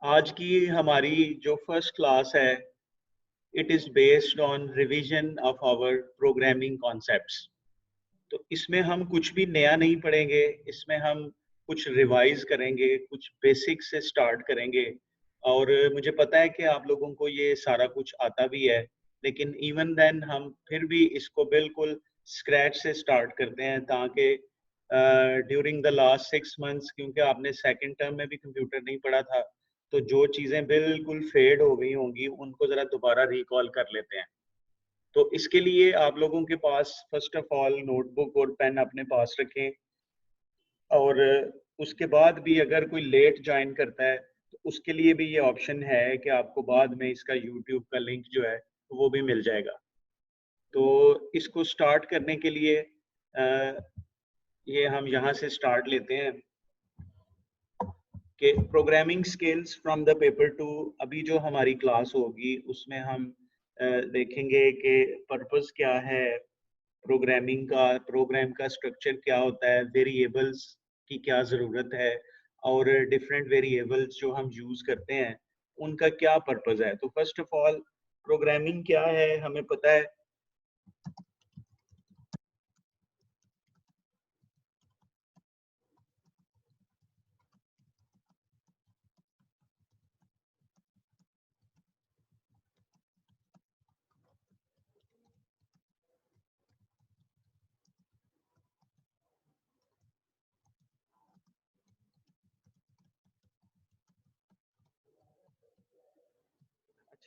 आज की हमारी जो फर्स्ट क्लास है, it is based on revision of our programming concepts. तो इसमें हम कुछ भी नया नहीं पढ़ेंगे, इसमें हम कुछ रिवाइज करेंगे, कुछ बेसिक से स्टार्ट करेंगे। और मुझे पता है कि आप लोगों को ये सारा कुछ आता भी है, लेकिन इवन देन हम फिर भी इसको बिल्कुल स्क्रैच से स्टार्ट करते हैं, ताकि ड्यूरिंग द लास्ट 6 मंथ्स, क्योंकि आपने सेकंड टर्म में भी कंप्यूटर नहीं पढ़ा था, तो जो चीज़ें बिल्कुल फेड हो गई होंगी उनको ज़रा दोबारा रिकॉल कर लेते हैं। तो इसके लिए आप लोगों के पास फर्स्ट ऑफ ऑल नोटबुक और पेन अपने पास रखें। और उसके बाद भी अगर कोई लेट ज्वाइन करता है, तो उसके लिए भी ये ऑप्शन है कि आपको बाद में इसका यूट्यूब का लिंक जो है वो भी मिल जाएगा। तो इसको स्टार्ट करने के लिए ये हम यहाँ से स्टार्ट लेते हैं कि programming skills from the paper two. अभी जो हमारी क्लास होगी उसमें हम देखेंगे कि पर्पस क्या है प्रोग्रामिंग का, प्रोग्राम का स्ट्रक्चर क्या होता है, वेरिएबल्स की क्या ज़रूरत है, और डिफरेंट वेरिएबल्स जो हम यूज़ करते हैं उनका क्या पर्पस है। तो फर्स्ट ऑफ ऑल प्रोग्रामिंग क्या है हमें पता है।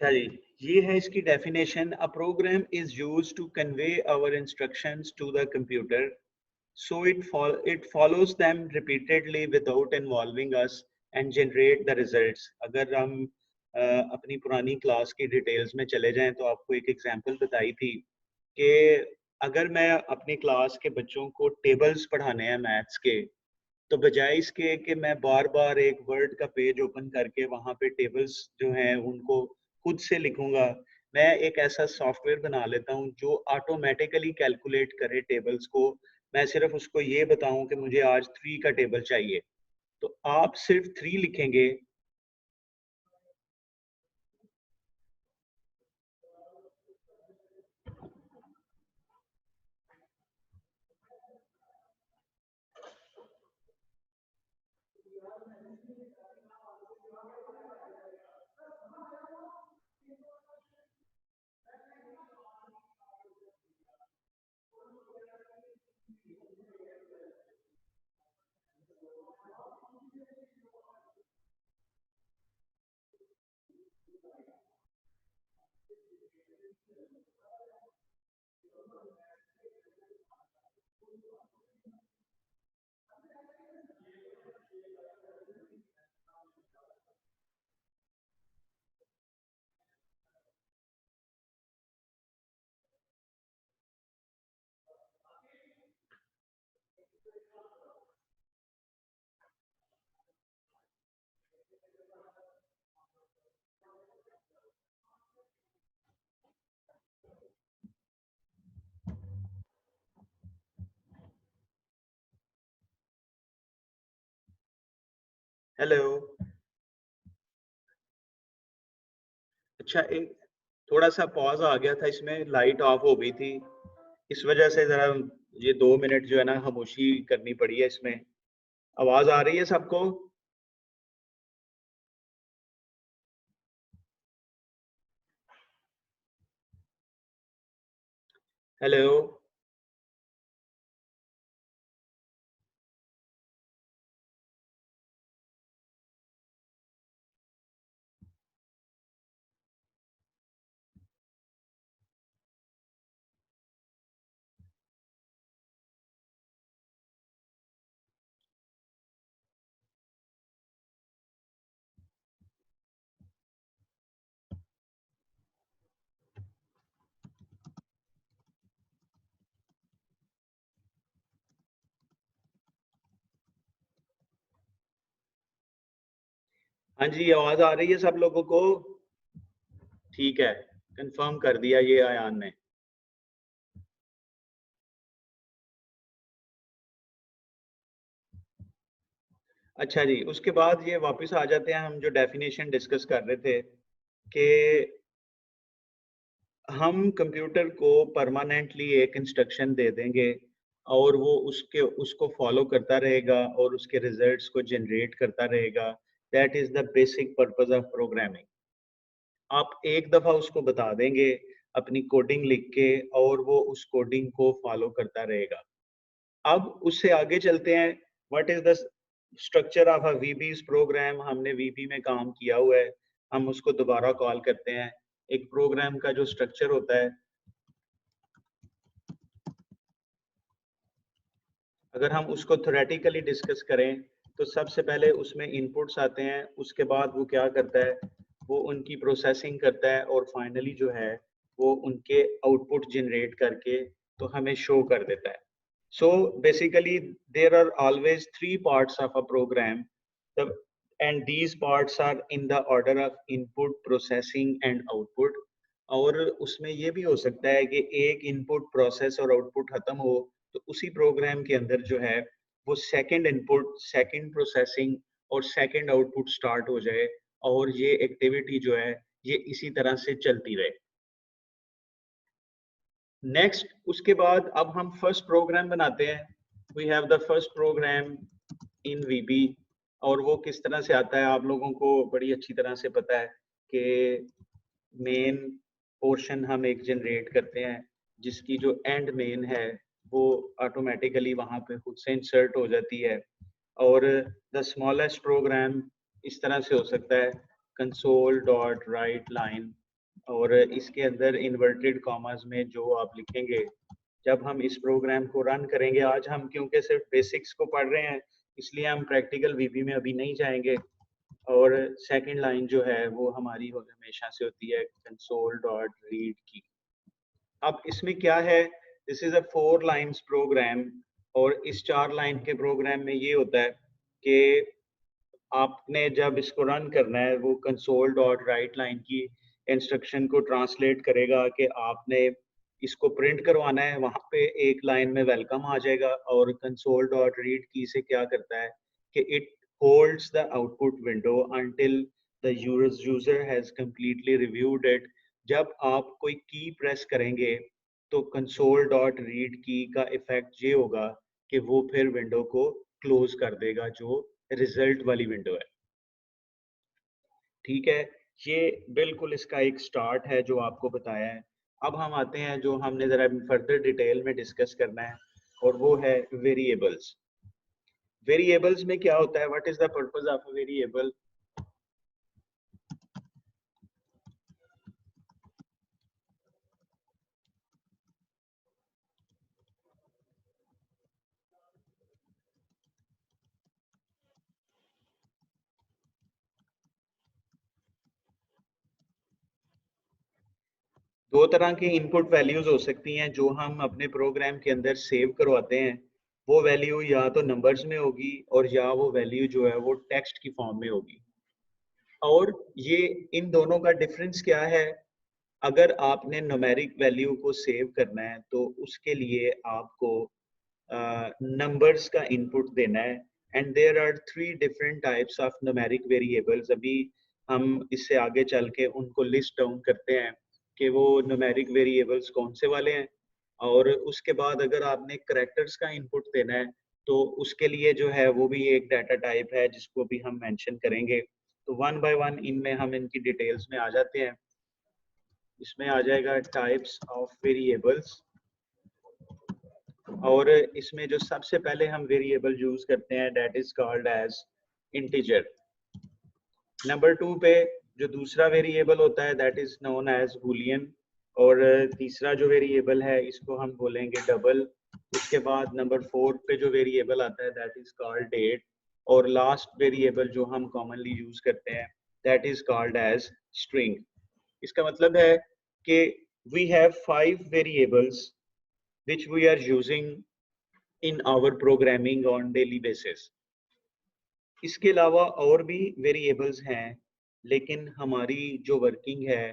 अच्छा जी, ये है इसकी definition. A program is used to convey our instructions to the computer, so it follows them repeatedly without involving us and generate the results। अगर हम अपनी पुरानी क्लास की डिटेल्स में चले जाएं तो आपको एक एग्जांपल बताई थी कि अगर मैं अपनी क्लास के बच्चों को टेबल्स पढ़ाने हैं मैथ्स के, तो बजाय इसके कि मैं बार बार एक वर्ड का पेज ओपन करके वहां पे टेबल्स जो हैं उनको खुद से लिखूंगा, मैं एक ऐसा सॉफ्टवेयर बना लेता हूँ जो ऑटोमेटिकली कैलकुलेट करे टेबल्स को। मैं सिर्फ उसको ये बताऊं कि मुझे आज 3 का टेबल चाहिए, तो आप सिर्फ 3 लिखेंगे। हेलो। अच्छा, एक थोड़ा सा पॉज आ गया था, इसमें लाइट ऑफ हो गई थी, इस वजह से जरा ये 2 मिनट जो है ना खामोशी करनी पड़ी है इसमें। आवाज आ रही है सबको? हेलो। हाँ जी, आवाज आ रही है सब लोगों को? ठीक है, कंफर्म कर दिया ये आयान ने। अच्छा जी, उसके बाद ये वापस आ जाते हैं हम जो डेफिनेशन डिस्कस कर रहे थे कि हम कंप्यूटर को परमानेंटली एक इंस्ट्रक्शन दे देंगे और वो उसको फॉलो करता रहेगा और उसके रिजल्ट्स को जनरेट करता रहेगा। That is the basic purpose of programming. आप एक दफा उसको बता देंगे अपनी कोडिंग लिख के और वो उस कोडिंग को फॉलो करता रहेगा। अब उससे आगे चलते हैं। What is the structure of a VBs program? हमने वीबी में काम किया हुआ है, हम उसको दोबारा कॉल करते हैं। एक प्रोग्राम का जो स्ट्रक्चर होता है, अगर हम उसको थ्योरेटिकली डिस्कस करें तो सबसे पहले उसमें इनपुट्स आते हैं, उसके बाद वो क्या करता है, वो उनकी प्रोसेसिंग करता है और फाइनली जो है वो उनके आउटपुट जनरेट करके तो हमें शो कर देता है। So basically there are always three parts of a program, and these parts are in the order of input, processing and output. और उसमें ये भी हो सकता है कि एक इनपुट प्रोसेस और आउटपुट खत्म हो तो उसी प्रोग्राम के अंदर जो है वो सेकंड इनपुट, सेकंड प्रोसेसिंग और सेकंड आउटपुट स्टार्ट हो जाए और ये एक्टिविटी जो है ये इसी तरह से चलती रहे। नेक्स्ट उसके बाद अब हम फर्स्ट प्रोग्राम बनाते हैं। We have the first program in VB. और वो किस तरह से आता है आप लोगों को बड़ी अच्छी तरह से पता है कि मेन पोर्शन हम एक जनरेट करते हैं जिसकी जो एंड मेन है वो ऑटोमेटिकली वहां पे खुद से इंसर्ट हो जाती है। और द स्मॉलेस्ट प्रोग्राम इस तरह से हो सकता है, कंसोल डॉट राइट लाइन, और इसके अंदर इन्वर्टेड कॉमास में जो आप लिखेंगे जब हम इस प्रोग्राम को रन करेंगे। आज हम क्योंकि सिर्फ बेसिक्स को पढ़ रहे हैं इसलिए हम प्रैक्टिकल वीबी में अभी नहीं जाएंगे। और सेकंड लाइन जो है वो हमारी हमेशा से होती है कंसोल डॉट रीड की। अब इसमें क्या है, this is a 4 lines program. और इस 4 लाइन के प्रोग्राम में ये होता है कि आपने जब इसको रन करना है वो कंसोल डॉट राइट लाइन की इंस्ट्रक्शन को ट्रांसलेट करेगा कि आपने इसको प्रिंट करवाना है, वहां पे एक लाइन में वेलकम आ जाएगा। और कंसोल डॉट रीड की से क्या करता है कि it holds the output window until the user has completely reviewed it. जब आप कोई की प्रेस करेंगे तो कंसोल डॉट रीड की का इफेक्ट ये होगा कि वो फिर विंडो को क्लोज कर देगा जो रिजल्ट वाली विंडो है। ठीक है, ये बिल्कुल इसका एक स्टार्ट है जो आपको बताया है। अब हम आते हैं जो हमने जरा फर्दर डिटेल में डिस्कस करना है और वो है वेरिएबल्स। वेरिएबल्स में क्या होता है, what is the purpose of a variable? दो तरह की इनपुट वैल्यूज हो सकती हैं जो हम अपने प्रोग्राम के अंदर सेव करवाते हैं। वो वैल्यू या तो नंबर्स में होगी और या वो वैल्यू जो है वो टेक्स्ट की फॉर्म में होगी। और ये इन दोनों का डिफरेंस क्या है? अगर आपने न्यूमेरिक वैल्यू को सेव करना है तो उसके लिए आपको नंबर्स का इनपुट देना है। And there are three different types of numeric variables. अभी हम इससे आगे चल के उनको लिस्ट डाउन करते हैं कि वो न्यूमेरिक वेरिएबल्स कौन से वाले हैं। और उसके बाद अगर आपने करेक्टर्स का इनपुट देना है तो उसके लिए जो है वो भी एक डाटा टाइप है जिसको भी हम मेंशन करेंगे। तो वन बाय वन इनमें हम इनकी डिटेल्स में आ जाते हैं। इसमें आ जाएगा टाइप्स ऑफ वेरिएबल्स। और इसमें जो सबसे पहले हम वेरिएबल यूज करते हैं that is called as integer. Number 2 पे जो दूसरा वेरिएबल होता है that is known as boolean. और तीसरा जो वेरिएबल है इसको हम बोलेंगे डबल। उसके बाद नंबर 4 पे जो वेरिएबल आता है दैट इज कॉल्ड डेट। और लास्ट वेरिएबल जो हम कॉमनली यूज करते हैं that is called as string. इसका मतलब है कि we have 5 variables which we are using in our programming on daily basis। इसके अलावा और भी वेरिएबल्स हैं लेकिन हमारी जो वर्किंग है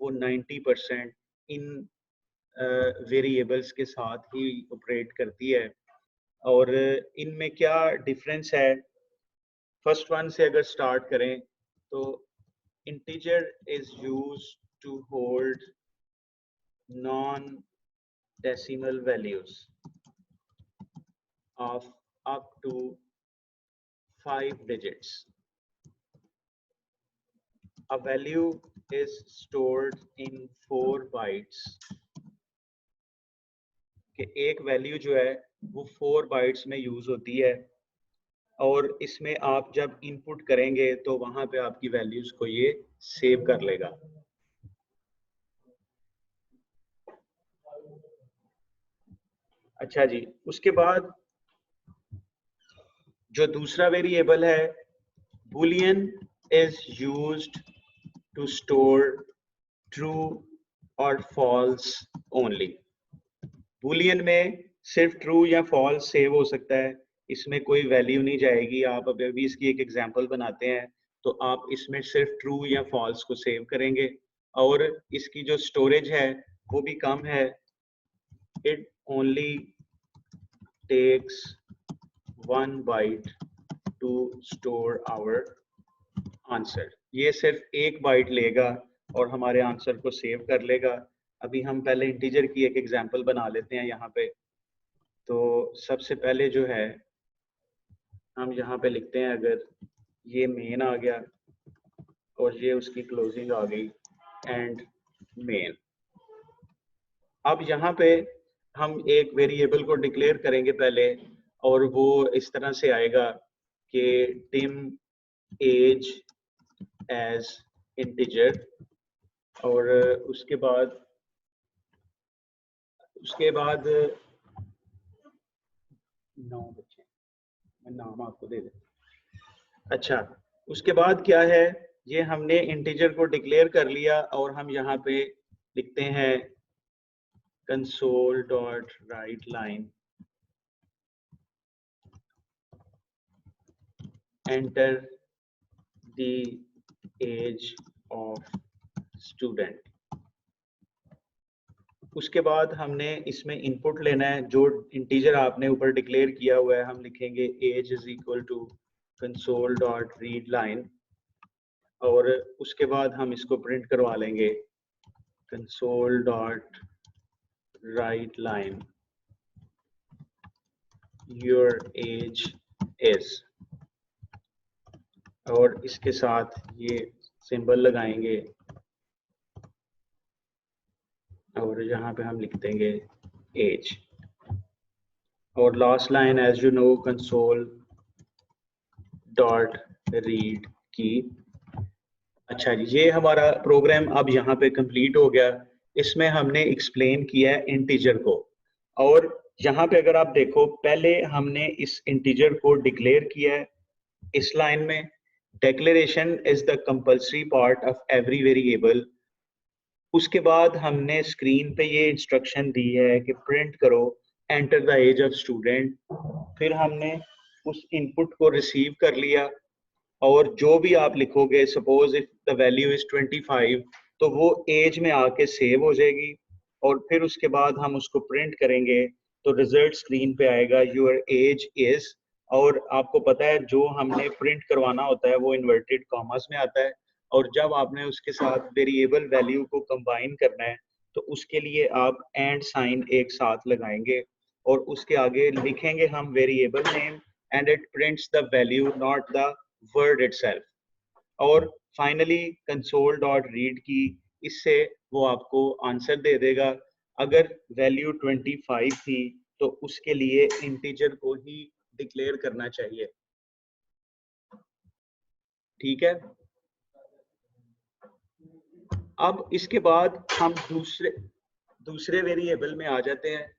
वो 90% इन वेरिएबल्स के साथ ही ऑपरेट करती है। और इनमें क्या डिफरेंस है? फर्स्ट वन से अगर स्टार्ट करें तो integer is used to hold non-decimal values of up to 5 digits. A value is stored in 4 bytes. कि एक वैल्यू जो है वो 4 बाइट्स में यूज होती है और इसमें आप जब इनपुट करेंगे तो वहां पे आपकी वैल्यूज को ये सेव कर लेगा। अच्छा जी, उसके बाद जो दूसरा वेरिएबल है boolean is used to store true or false only. boolean में सिर्फ ट्रू या फॉल्स सेव हो सकता है, इसमें कोई वैल्यू नहीं जाएगी। आप अभी इसकी एक एग्जांपल बनाते हैं तो आप इसमें सिर्फ ट्रू या फॉल्स को सेव करेंगे और इसकी जो स्टोरेज है वो भी कम है। It only takes 1 byte to store our answer. ये सिर्फ 1 बाइट लेगा और हमारे आंसर को सेव कर लेगा। अभी हम पहले इंटीजर की एक एग्जांपल बना लेते हैं यहाँ पे। तो सबसे पहले जो है हम यहाँ पे लिखते हैं, अगर ये मेन आ गया और ये उसकी क्लोजिंग आ गई एंड मेन। अब यहाँ पे हम एक वेरिएबल को डिक्लेयर करेंगे पहले और वो इस तरह से आएगा कि टिम एज एज इंटीजर और उसके बाद नौ बच्चे, मैं नाम आपको दे देता। अच्छा, उसके बाद क्या है, ये हमने इंटीजर को डिक्लेयर कर लिया और हम यहाँ पे लिखते हैं console dot write line enter the age of student। उसके बाद हमने इसमें इनपुट लेना है, जो इंटीजर आपने ऊपर डिक्लेयर किया हुआ है हम लिखेंगे age is equal to console dot read line और उसके बाद हम इसको प्रिंट करवा लेंगे console dot write line your age is और इसके साथ ये सिंबल लगाएंगे और यहाँ पे हम लिख देंगे एज और last line as you know console dot read की। अच्छा जी, ये हमारा प्रोग्राम अब यहाँ पे कंप्लीट हो गया। इसमें हमने एक्सप्लेन किया है इंटीजर को और यहाँ पे अगर आप देखो पहले हमने इस इंटीजर को डिक्लेयर किया है इस लाइन में। Declaration is the compulsory part of every variable. उसके बाद हमने स्क्रीन पे ये इंस्ट्रक्शन दी है कि प्रिंट करो enter the age of student. फिर हमने उस इनपुट को रिसीव कर लिया और जो भी आप लिखोगे, suppose if the value is 25 तो वो एज में आके सेव हो जाएगी और फिर उसके बाद हम उसको प्रिंट करेंगे तो रिजल्ट स्क्रीन पे आएगा योर एज इज। और आपको पता है जो हमने प्रिंट करवाना होता है वो इन्वर्टेड कॉमास में आता है और जब आपने उसके साथ वेरिएबल वैल्यू को कंबाइन करना है तो उसके लिए आप एंड साइन एक साथ लगाएंगे और उसके आगे लिखेंगे हम variable name and it prints the value not the word itself. और फाइनली कंसोल डॉट रीड की, इससे वो आपको आंसर दे देगा। अगर वैल्यू 25 थी तो उसके लिए इंटीजर को ही डिक्लेयर करना चाहिए। ठीक है, अब इसके बाद हम दूसरे वेरिएबल में आ जाते हैं।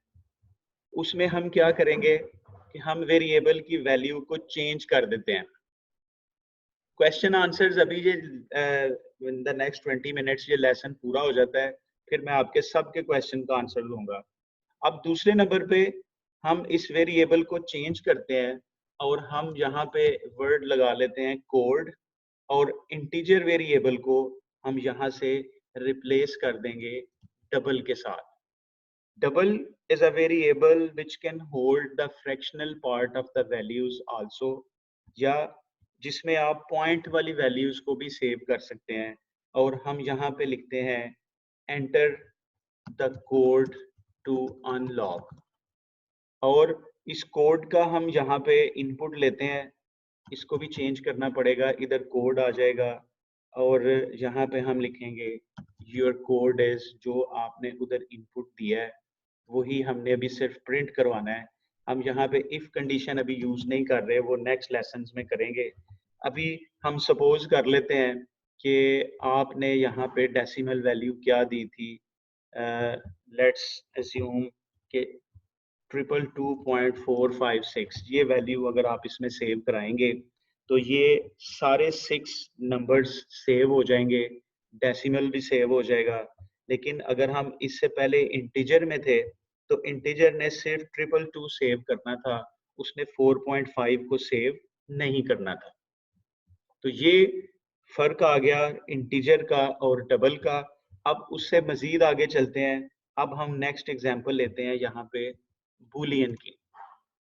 उसमें हम क्या करेंगे कि हम वेरिएबल की वैल्यू को चेंज कर देते हैं। क्वेश्चन आंसर्स अभी ये इन द नेक्स्ट 20 मिनट्स ये लेसन पूरा हो जाता है, फिर मैं आपके सबके क्वेश्चन का आंसर दूंगा। अब दूसरे नंबर पे हम इस वेरिएबल को चेंज करते हैं और हम यहाँ पे वर्ड लगा लेते हैं कोड और इंटीजर वेरिएबल को हम यहाँ से रिप्लेस कर देंगे डबल के साथ। Double is a variable which can hold the fractional part of the values also, या जिसमें आप पॉइंट वाली वैल्यूज को भी सेव कर सकते हैं। और हम यहाँ पे लिखते हैं enter the code to unlock, और इस कोड का हम यहाँ पे इनपुट लेते हैं। इसको भी चेंज करना पड़ेगा, इधर कोड आ जाएगा और यहाँ पे हम लिखेंगे योर कोड इज, जो आपने उधर इनपुट दिया है वही हमने अभी सिर्फ प्रिंट करवाना है। हम यहाँ पे इफ कंडीशन अभी यूज नहीं कर रहे, वो नेक्स्ट लेसन्स में करेंगे। अभी हम सपोज कर लेते हैं कि आपने यहाँ पे डेसिमल वैल्यू क्या दी थी, लेट्स अस्यूम कि 222.456, ये वैल्यू अगर आप इसमें सेव कराएंगे तो ये सारे 6 नंबर्स सेव हो जाएंगे, डेसिमल भी सेव हो जाएगा। लेकिन अगर हम इससे पहले इंटीजर में थे तो इंटीजर ने सिर्फ 222 सेव करना था, उसने 4.5 को सेव नहीं करना था। तो ये फर्क आ गया इंटीजर का और डबल का। अब उससे मजीद आगे चलते हैं। अब हम नेक्स्ट एग्जांपल लेते हैं यहाँ पे बूलियन की।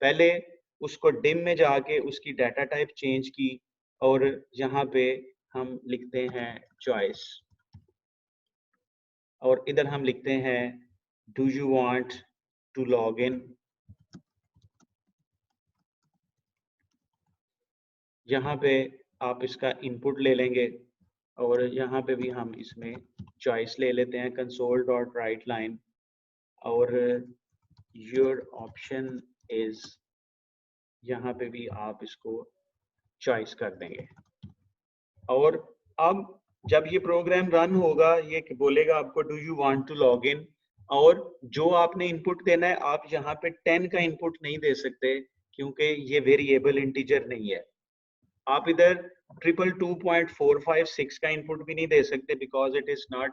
पहले उसको डिम में जाके उसकी डाटा टाइप चेंज की और यहाँ पे हम लिखते हैं चॉइस, और इधर हम लिखते हैं do you want to log in. यहाँ पे आप इसका इनपुट ले लेंगे और यहाँ पे भी हम इसमें चॉइस ले लेते हैं कंसोल डॉट राइट लाइन, और योर ऑप्शन इज, यहाँ पे भी आप इसको चॉइस कर देंगे। और अब जब ये प्रोग्राम रन होगा ये बोलेगा आपको do you want to log in, और जो आपने इनपुट देना है आप यहाँ पे 10 का इनपुट नहीं दे सकते क्योंकि ये वेरिएबल इंटीजर नहीं है। आप इधर 222.456 का इनपुट भी नहीं दे सकते because it is not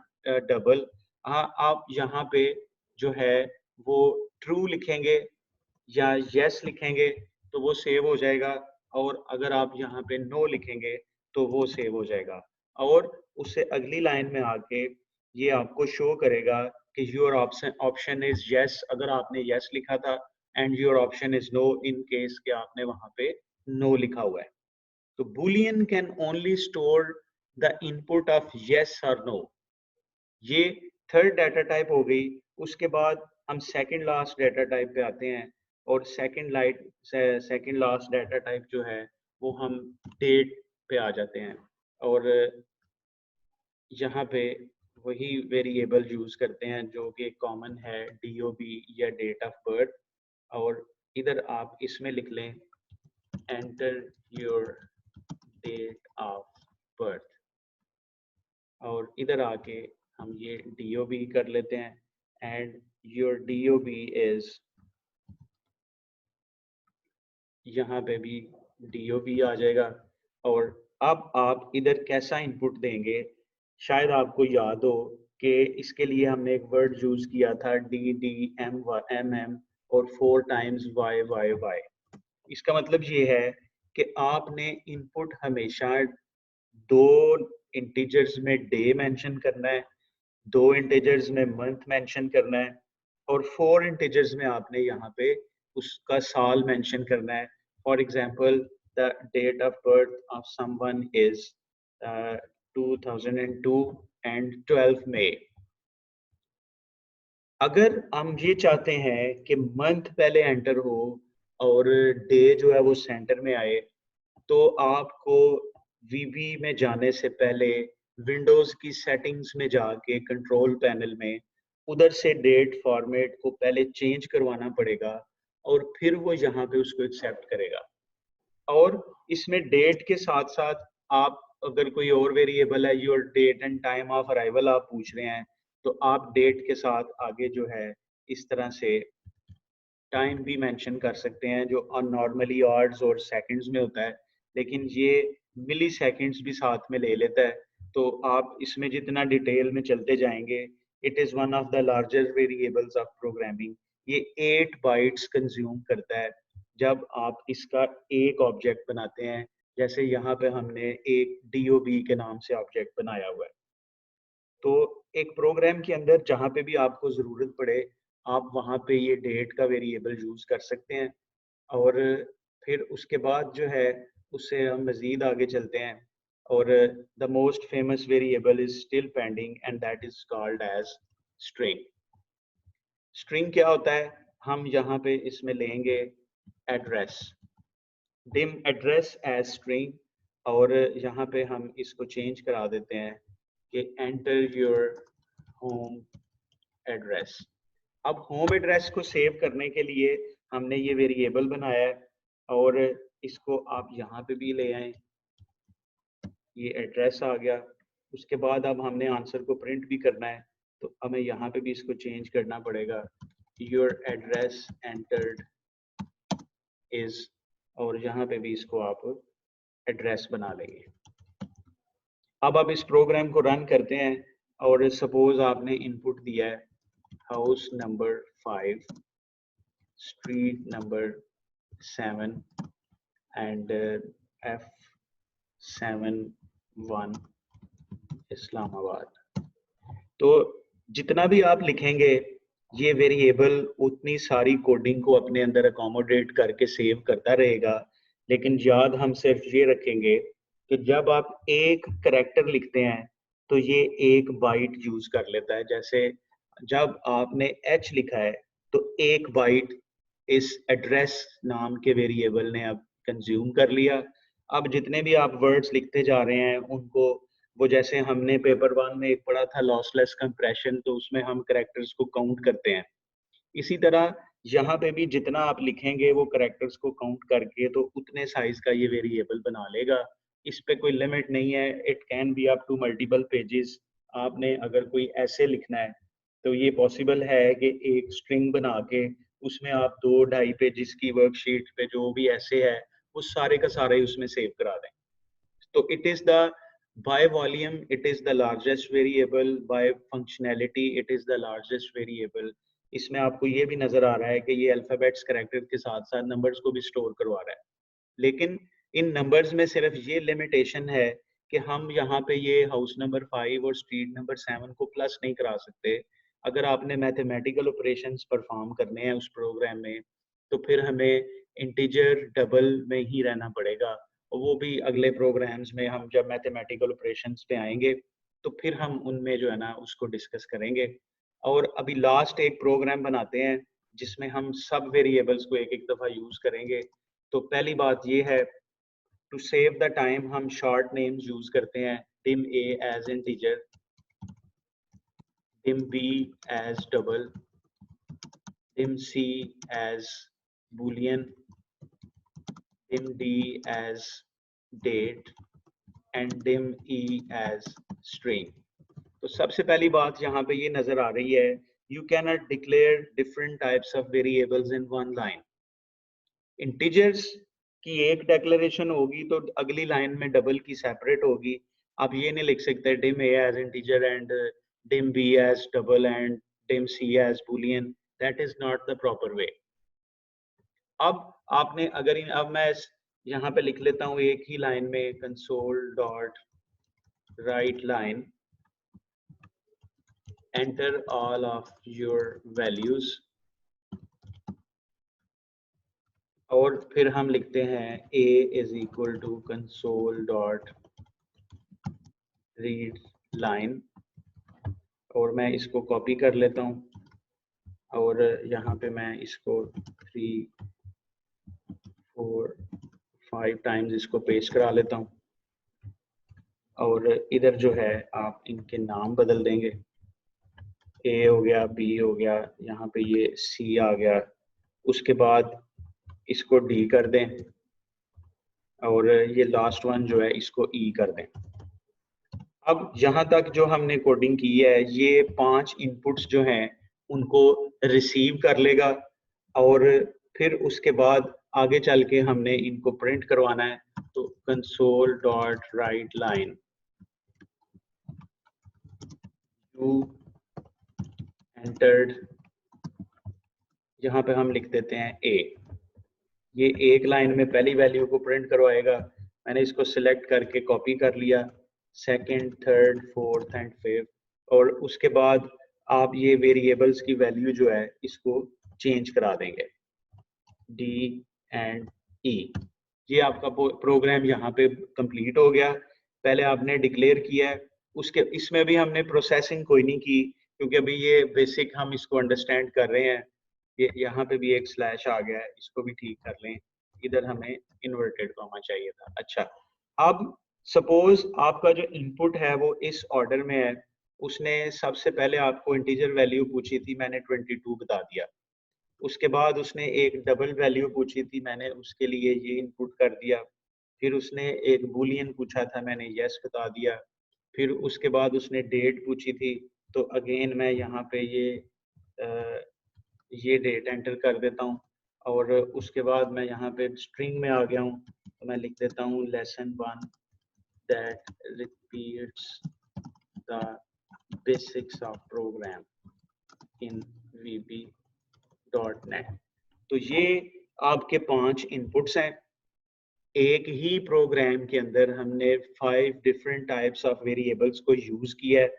double. हाँ, आप यहाँ पे जो है वो ट्रू लिखेंगे या यस लिखेंगे तो वो सेव हो जाएगा, और अगर आप यहाँ पे नो लिखेंगे तो वो सेव हो जाएगा। और उससे अगली लाइन में आके ये आपको शो करेगा कि योर ऑप्शन इज यस अगर आपने यस लिखा था, and your option is no in case कि आपने वहां पे नो लिखा हुआ है। तो boolean can only store the input of yes or no। ये थर्ड डाटा टाइप हो गई। उसके बाद हम सेकंड लास्ट डाटा टाइप पे आते हैं, और सेकंड लास्ट डाटा टाइप जो है वो हम डेट पे आ जाते हैं, और यहाँ पे वही वेरिएबल यूज करते हैं जो कि कॉमन है DOB या डेट ऑफ बर्थ। और इधर आप इसमें लिख लें enter your date of birth, और इधर आके हम ये DOB कर लेते हैं एंड योर DOB इज, यहाँ पे भी DOB आ जाएगा। और अब आप इधर कैसा इनपुट देंगे, शायद आपको याद हो कि इसके लिए हमने एक वर्ड यूज किया था DDMM और 4 टाइम्स YYY। इसका मतलब ये है कि आपने इनपुट हमेशा 2 इंटीजर्स में डे मेंशन करना है, 2 इंटीजर्स में मंथ मेंशन करना है, और 4 इंटीजर्स में आपने यहाँ पे उसका साल मेंशन करना है। For example the date of birth of someone is 2002 and 12 May. अगर हम ये चाहते हैं कि मंथ पहले एंटर हो और डे जो है वो सेंटर में आए, तो आपको वीबी में जाने से पहले विंडोज की सेटिंग्स में जाके कंट्रोल पैनल में उधर से डेट फॉर्मेट को पहले चेंज करवाना पड़ेगा, और फिर वो यहाँ पे उसको एक्सेप्ट करेगा। और इसमें डेट के साथ साथ आप अगर कोई और वेरिएबल है, your date and time of arrival आप पूछ रहे हैं, तो आप डेट के साथ आगे जो है इस तरह से टाइम भी मेंशन कर सकते हैं जो नॉर्मली आवर्स और सेकंड्स में होता है, लेकिन ये मिली सेकंड्स भी साथ में ले लेता है। तो आप इसमें जितना डिटेल में चलते जाएंगे, it is one of the largest variables of programming. ये 8 बाइट्स कंज्यूम करता है जब आप इसका एक ऑब्जेक्ट बनाते हैं। जैसे यहाँ पे हमने एक DOB के नाम से ऑब्जेक्ट बनाया हुआ है। तो एक प्रोग्राम के अंदर जहाँ पे भी आपको ज़रूरत पड़े आप वहाँ पे ये डेट का वेरिएबल यूज़ कर सकते हैं। और फिर उसके बाद जो है उससे हम मज़ीद आगे चलते हैं और the most famous variable is still pending and that is called as string. String क्या होता है? हम यहाँ पे इसमें लेंगे address, dim address as string, और यहाँ पे हम इसको चेंज करा देते हैं कि एंटर योर होम एड्रेस। अब होम एड्रेस को सेव करने के लिए हमने ये वेरिएबल बनाया है और इसको आप यहाँ पे भी ले आए, ये एड्रेस आ गया। उसके बाद अब हमने आंसर को प्रिंट भी करना है तो हमें यहाँ पे भी इसको चेंज करना पड़ेगा, योर एड्रेस एंटर्ड इज, और यहाँ पे भी इसको आप एड्रेस बना लेंगे। अब आप इस प्रोग्राम को रन करते हैं और सपोज आपने इनपुट दिया है house number 5, street number 7 and F71 Islamabad. तो जितना भी आप लिखेंगे ये वेरिएबल उतनी सारी कोडिंग को अपने अंदर अकोमोडेट करके सेव करता रहेगा, लेकिन याद हम सिर्फ ये रखेंगे कि जब आप एक करैक्टर लिखते हैं तो ये एक बाइट यूज कर लेता है। जैसे जब आपने H लिखा है तो एक बाइट इस एड्रेस नाम के वेरिएबल ने अब कंज्यूम कर लिया। अब जितने भी आप वर्ड्स लिखते जा रहे हैं उनको, वो जैसे हमने पेपर 1 में एक पढ़ा था लॉसलेस कंप्रेशन, तो उसमें हम कैरेक्टर्स को काउंट करते हैं। इसी तरह यहाँ पे भी जितना आप लिखेंगे वो कैरेक्टर्स को काउंट करके तो उतने साइज का ये वेरिएबल बना लेगा। इस पे कोई लिमिट नहीं है, it can be up to multiple pages. आपने अगर कोई ऐसे लिखना है तो ये पॉसिबल है कि एक स्ट्रिंग बना के उसमें आप 2-2.5 पेजेस की वर्कशीट पे जो भी ऐसे है वो सारे का सारा ही उसमें सेव करा दें। तो it is the by volume it is the largest variable, by functionality it is the largest variable। इसमें आपको ये भी नजर आ रहा है कि ये अल्फाबेट्स कैरेक्टर के साथ साथ नंबर्स को भी स्टोर करवा रहा है, लेकिन इन नंबर्स में सिर्फ ये लिमिटेशन है कि हम यहाँ पे ये हाउस नंबर 5 और स्ट्रीट नंबर 7 को प्लस नहीं करा सकते। अगर आपने मैथमेटिकल ऑपरेशंस परफॉर्म करने हैं उस प्रोग्राम में तो फिर हमें इंटीजर डबल में ही रहना पड़ेगा, और वो भी अगले प्रोग्राम्स में हम जब मैथमेटिकल ऑपरेशंस पे आएंगे तो फिर हम उनमें जो है ना उसको डिस्कस करेंगे। और अभी लास्ट एक प्रोग्राम बनाते हैं जिसमें हम सब वेरिएबल्स को एक एक दफा यूज करेंगे। तो पहली बात ये है, टू सेव द टाइम हम शॉर्ट नेम्स यूज करते हैं, dim a as integer, dim b as double, dim c as boolean, dim d as date and dim e as string। तो सबसे पहली बात यहाँ पे ये नजर आ रही है, you cannot declare different types of variables in one line। Integers की एक डेक्लेरेशन होगी तो अगली लाइन में डबल की सेपरेट होगी। आप ये नहीं लिख सकते dim a as integer and dim b as double and dim c as boolean, that is not the proper way। अब आपने अगर अब मैं यहाँ पे लिख लेता हूँ एक ही लाइन में console dot write line enter all of your values, और फिर हम लिखते हैं a is equal to console dot read line, और मैं इसको कॉपी कर लेता हूँ और यहाँ पे मैं इसको 3, 4, 5 टाइम्स इसको पेस्ट करा लेता हूँ, और इधर जो है आप इनके नाम बदल देंगे, A हो गया, B हो गया, यहाँ पे ये C आ गया, उसके बाद इसको D कर दें और ये लास्ट वन जो है इसको E कर दें। अब यहाँ तक जो हमने कोडिंग की है ये 5 इनपुट्स जो हैं उनको रिसीव कर लेगा, और फिर उसके बाद आगे चल के हमने इनको प्रिंट करवाना है। तो console dot write line you entered, यहाँ पे हम लिख देते हैं A। ये एक लाइन में पहली वैल्यू को प्रिंट करवाएगा, मैंने इसको सिलेक्ट करके कॉपी कर लिया, second, third, fourth and fifth, और उसके बाद आप ये वेरिएबल्स की वैल्यू जो है इसको चेंज करा देंगे D एंड E। ये आपका प्रोग्राम यहाँ पे कंप्लीट हो गया। पहले आपने डिक्लेयर किया है, उसके इसमें भी हमने प्रोसेसिंग कोई नहीं की क्योंकि अभी ये बेसिक हम इसको अंडरस्टैंड कर रहे हैं। ये यहाँ पे भी एक स्लैश आ गया है, इसको भी ठीक कर लें। इधर हमें इन्वर्टेड कॉमा चाहिए था। अच्छा, अब सपोज आपका जो इनपुट है वो इस ऑर्डर में है। उसने सबसे पहले आपको इंटीजर वैल्यू पूछी थी, मैंने 22 बता दिया। उसके बाद उसने एक डबल वैल्यू पूछी थी, मैंने उसके लिए ये इनपुट कर दिया। फिर उसने एक बूलियन पूछा था, मैंने यस बता दिया। फिर उसके बाद उसने डेट पूछी थी, तो अगेन मैं यहाँ पे ये डेट एंटर कर देता हूँ। और उसके बाद मैं यहाँ पे स्ट्रिंग में आ गया हूँ, तो मैं लिख देता हूँ lesson 1 that repeats the basics of program in VB.NET। तो ये आपके 5 इनपुट्स हैं। एक ही प्रोग्राम के अंदर हमने 5 डिफरेंट टाइप्स ऑफ वेरिएबल्स को यूज किया है।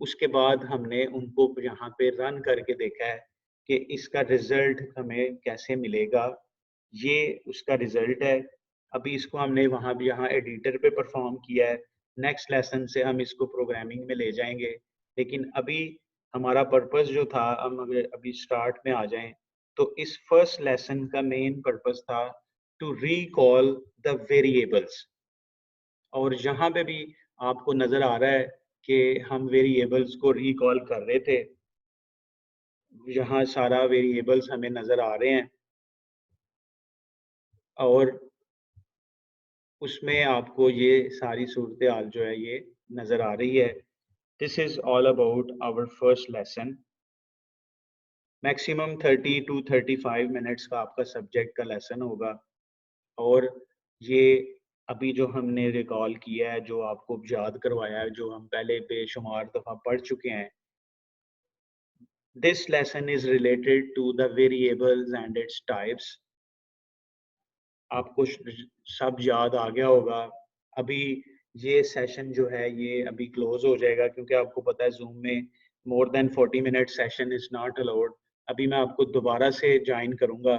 उसके बाद हमने उनको यहाँ पे रन करके देखा है कि इसका रिजल्ट हमें कैसे मिलेगा। ये उसका रिजल्ट है। अभी इसको हमने वहाँ भी यहाँ एडिटर पे परफॉर्म किया है। नेक्स्ट लेसन से हम इसको प्रोग्रामिंग में ले जाएंगे, लेकिन अभी हमारा पर्पस जो था, हम अगर अभी स्टार्ट में आ जाएं, तो इस फर्स्ट लेसन का मेन पर्पस था टू रिकॉल द वेरिएबल्स। और यहाँ पे भी आपको नजर आ रहा है कि हम वेरिएबल्स को रिकॉल कर रहे थे। यहाँ सारा वेरिएबल्स हमें नजर आ रहे हैं और उसमें आपको ये सारी सूरत हाल जो है ये नजर आ रही है। This is all about our first lesson. Maximum 30 to 35 minutes का आपका सब्जेक्ट का लेसन होगा। और ये अभी जो हमने रिकॉल किया है, जो आपको याद करवाया है, जो हम पहले बेशुमार दफा पढ़ चुके हैं, this lesson is related to the variables and its types। आपको सब याद आ गया होगा। अभी ये सेशन जो है ये अभी क्लोज हो जाएगा क्योंकि आपको पता है जूम में more than 40 minute session is not allowed. अभी मैं आपको दोबारा से ज्वाइन करूंगा,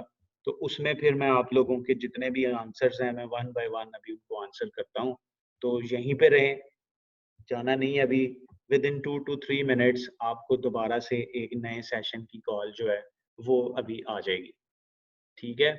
तो उसमें फिर मैं आप लोगों के जितने भी आंसर्स हैं मैं वन बाय वन अभी उनको आंसर करता हूँ। तो यहीं पे रहें, जाना नहीं। अभी विद इन 2 to 3 मिनट्स आपको दोबारा से एक नए सेशन की कॉल जो है वो अभी आ जाएगी। ठीक है।